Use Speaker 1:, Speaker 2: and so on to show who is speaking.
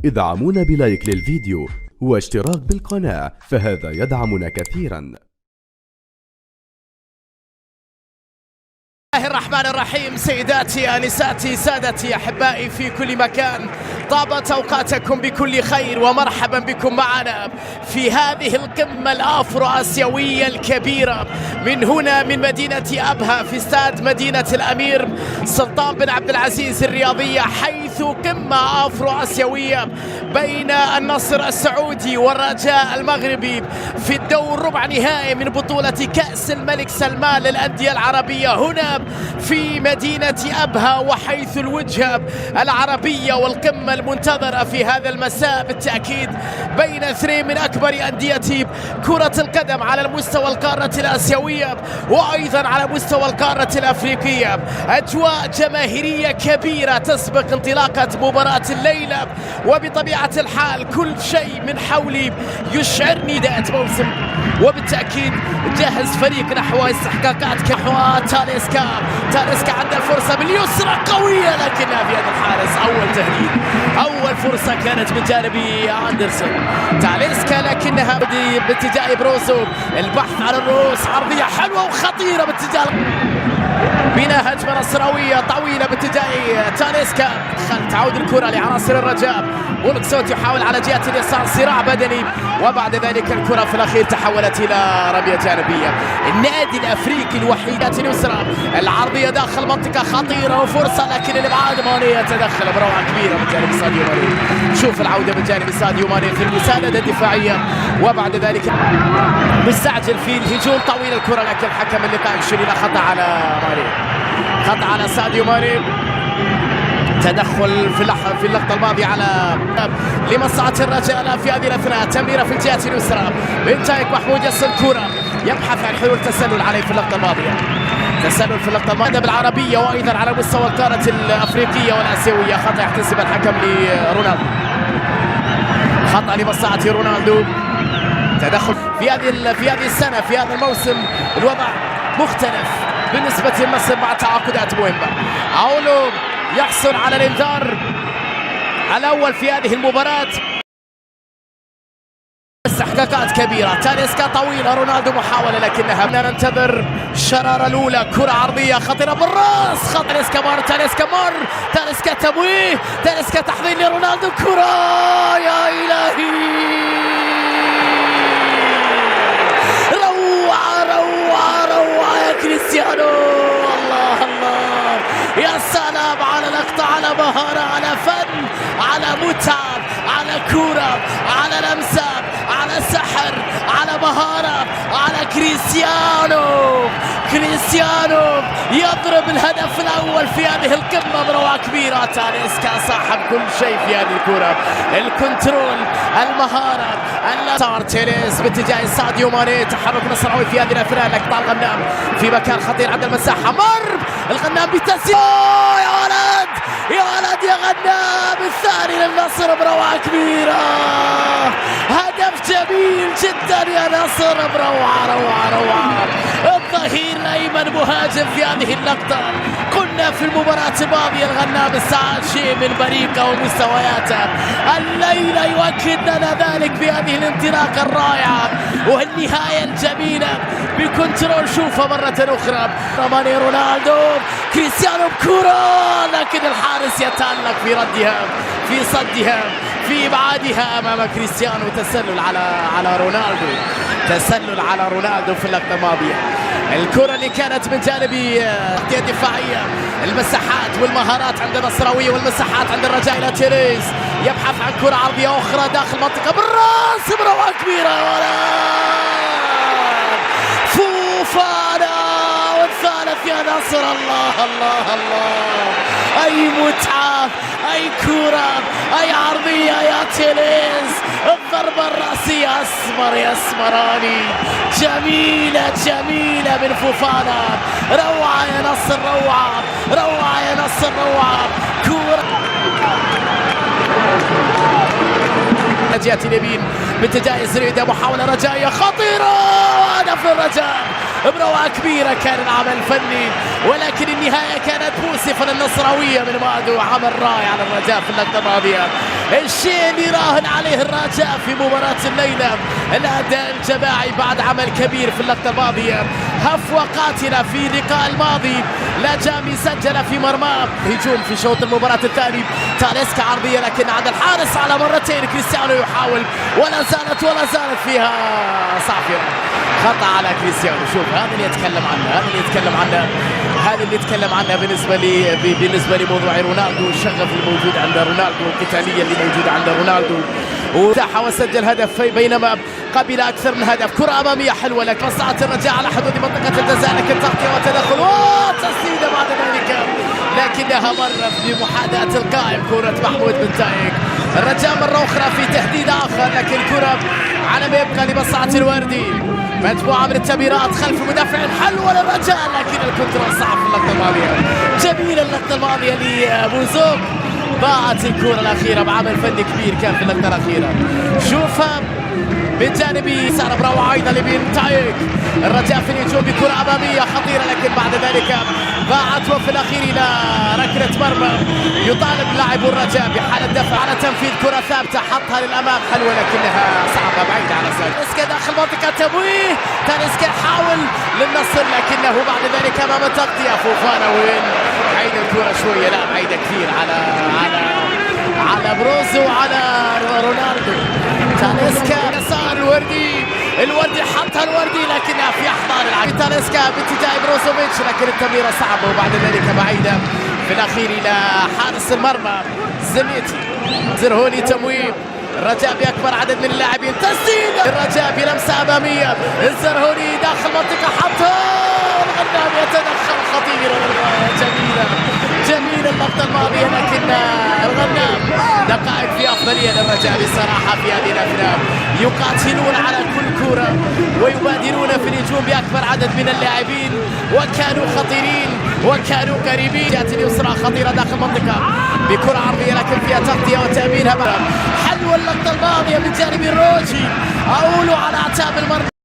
Speaker 1: ادعمونا بلايك للفيديو واشتراك بالقناة فهذا يدعمنا كثيرا.
Speaker 2: بسم الله الرحمن الرحيم. سيداتي انساتي سادتي احبائي في كل مكان، طابت اوقاتكم بكل خير ومرحبا بكم معنا في هذه القمه الافرو اسيويه الكبيره من هنا من مدينه ابها في استاد مدينه الامير سلطان بن عبد العزيز الرياضيه، حيث قمه افرو اسيويه بين النصر السعودي والرجاء المغربي في الدور ربع نهائي من بطوله كاس الملك سلمان للانديه العربيه هنا في مدينة أبها، وحيث الوجهة العربية والقمة المنتظرة في هذا المساء بالتأكيد بين اثنين من أكبر أندية كرة القدم على المستوى القارة الآسيوية وأيضا على مستوى القارة الأفريقية. أجواء جماهيرية كبيرة تسبق انطلاقة مباراة الليلة، وبطبيعة الحال كل شيء من حولي يشعرني ذات موسم، وبالتأكيد جهز فريق نحو استحقاقات نحو تاليسكا عنده فرصة باليسرى قوية لكنها في يد الحارس. أول تهديد، أول فرصة كانت من جانب أندرسون. تاليسكا لكنها باتجاه بروزو، البحث عن الرؤوس، عرضية حلوة وخطيرة باتجاه بناء هجمة نصراوية طويلة باتجاه تاليسكا. تعود الكرة لعناصر الرجاء، بولكسوت يحاول على جهة اليسار، صراع بدني، وبعد ذلك الكرة في الأخير تحولت إلى رمية جانبية. النادي الأفريقي الوحيد اليسرى، العرضية داخل منطقة خطيرة وفرصة، لكن الإبعاد ماني يتدخل بروعة كبيرة من جانب ساديو ماني. شوف العودة من جانب ساديو ماني في المساندة الدفاعية، وبعد ذلك مستعجل في الهجوم، طويل الكرة لكن حكم اللقاء يشير إلى خطأ على ماني، خطأ على ساديو ماني. تدخل في اللقطة الماضية على لمصلحة الرجاء في هذه الأثناء. تمريرة في الجهة اليسرى من تايك محمود، يصل الكرة يبحث عن حلول تسلل عليه في اللقطة الماضية، تسلل في اللقطة الماضية بالعربية وأيضا على مستوى القارة الأفريقية والآسيوية. خطأ يحتسب الحكم لرونالدو، خطأ لمصلحة رونالدو. تدخل في هذه السنة في هذا الموسم الوضع مختلف بالنسبة للنصر مع تعاقدات مهمة. عولو يحصل على الانذار الأول في هذه المباراة. استحقاقات كبيرة، تاليسكا طويلة، رونالدو محاولة لكنها ننتظر الشرارة الأولى. كرة عرضية خطيرة بالراس، خط تاليسكا تمويه، تاليسكا تحضير لرونالدو، كرة يا إلهي، روعة يا كريستيانو. الله يا سلام على لقطة، على مهارة، على فن، على متعة، على كرة، على لمسة، على سحر، على مهارة، على كريستيانو يضرب الهدف الأول في هذه القمة بروعة كبيرة. تاليسكا صاحب كل شيء في هذه الكرة، الكنترول، المهارة، اليسار. تيريز باتجاه ساديو ماني، تحرك نصراوي في هذه الأثناء. لقطة الغنام في مكان خطير عند المساحة، مر الغنام بتسديد، يا ولد يا غنام، الثاني للنصر بروعة كبيرة. هدف جميل جدا يا نصر، روعة. الظهير الأيمن مهاجم في هذه اللقطة. قلنا في المباراة الماضية الغنام استعاد شيء من بريقه ومستوياته، الليلة يؤكد لنا ذلك بهذه الانطلاقة الرائعة والنهاية الجميلة بكنترول. شوفها مرة أخرى، ماني، رونالدو، كريستيانو بكرة، لكن الحارس يتألق في ردها، في صدها، في إبعادها أمام كريستيانو. تسلل على رونالدو في اللقطة الماضية. الكرة اللي كانت من جانب الدفاعية، المساحات والمهارات عند النصراوية والمساحات عند الرجاء إلى تيريز، يبحث عن كرة عرضية أخرى داخل المنطقة بالراس، بروعة كبيرة يا ولد، فوفانا والثالث يا نصر. الله أي متعة، أي كرة، أي عرضية يا تيريز، الضربة الرأسية أسمراني، جميلة من فوفانا. روعة يا نصر، روعة. كرة جهة اليمين باتجاه زريدة، محاولة رجائية خطيرة، هدف الرجاء بروعة كبيرة. كان العمل الفني ولكن النهاية كانت مؤسفة للنصراوية من مادو. عمل رائع على الرجاء في اللقطة الماضية، الشيء اللي راهن عليه الرجاء في مباراة الليلة، الأداء الجماعي بعد عمل كبير في اللقطة الماضية. هفوة قاتلة في اللقاء الماضي، لا جامي سجل في مرماه. هجوم في شوط المباراة الثاني، تاليسكا عرضية لكن عاد الحارس على مرتين. كريستيانو يحاول ولا زالت فيها صافية، خطأ على كريستيانو. شوف هذا اللي يتكلم عنه بالنسبة لموضوع رونالدو، الشغف الموجود عند رونالدو، القتالية اللي موجودة عند رونالدو، وتاح وسجل هدف بينما قبل أكثر من هدف. كرة أمامية حلوة لك مصلحة الرجاء على حدود منطقة الجزاء، لكن تغطية وتدخل وتسديدة بعد ذلك، لكنها مرت بمحاذاة القائم. كرة محمود بن تايك، الرجاء مرة أخرى في تهديد آخر، لكن كرة على ما يبقى لمصلحة الوردي. مجموعة من التمريرات خلف مدافع حلوة للرجاء، لكن الكنترول صعب في اللقطة الماضية. جميلة اللقطة الماضية لبوزوك، ضاعت الكرة الأخيرة بعمل فني كبير كان في اللقطة الأخيرة. شوفها من جانب سارة روعة أيضا لبن تايك. الرجاء في الهجوم بكرة أمامية خطيرة، لكن بعد ذلك ضاعت، وفي الأخير إلى ركلة مرمى. يطالب لاعب الرجاء بحالة دفع على تنفيذ كرة ثابتة، حطها للأمام حلوة لكنها صعبة بعيدة على سارة. تاليسكا داخل منطقة تمويه، تاليسكا يحاول للنصر لكنه بعد ذلك أمام التغطية. فوفانا وين بعيد الكرة شوية، لا بعيدة كثير على بروزو وعلى رونالدو. تاليسكا يسار الوردي حطها الوردي لكنها في احضان العاب. تاليسكا باتجاه بروزوفيتش، لكن التمريرة صعبة وبعد ذلك بعيدة في الأخير إلى حارس المرمى زرهوني. تمويل الرجاء بأكبر عدد من اللاعبين، تسديد الرجاء بلمسة أمامية. الزرهوني داخل منطقة حطها، الغنام يتدخل خطيرة. جميلة اللقطة الماضية، لكن الغنام دقائق في أفضلية للرجاء بصراحة في هذه الأفلام. يقاتلون على كل كرة ويبادرون في الهجوم بأكبر عدد من اللاعبين، وكانوا خطيرين وكانوا قريبين. جاءت اليسرى خطيرة داخل المنطقة بكرة عرضية لكن فيها تغطية وتأمينها. حلوة اللقطة الماضية من جانب الروجي، أولو على أعتاب المرمى.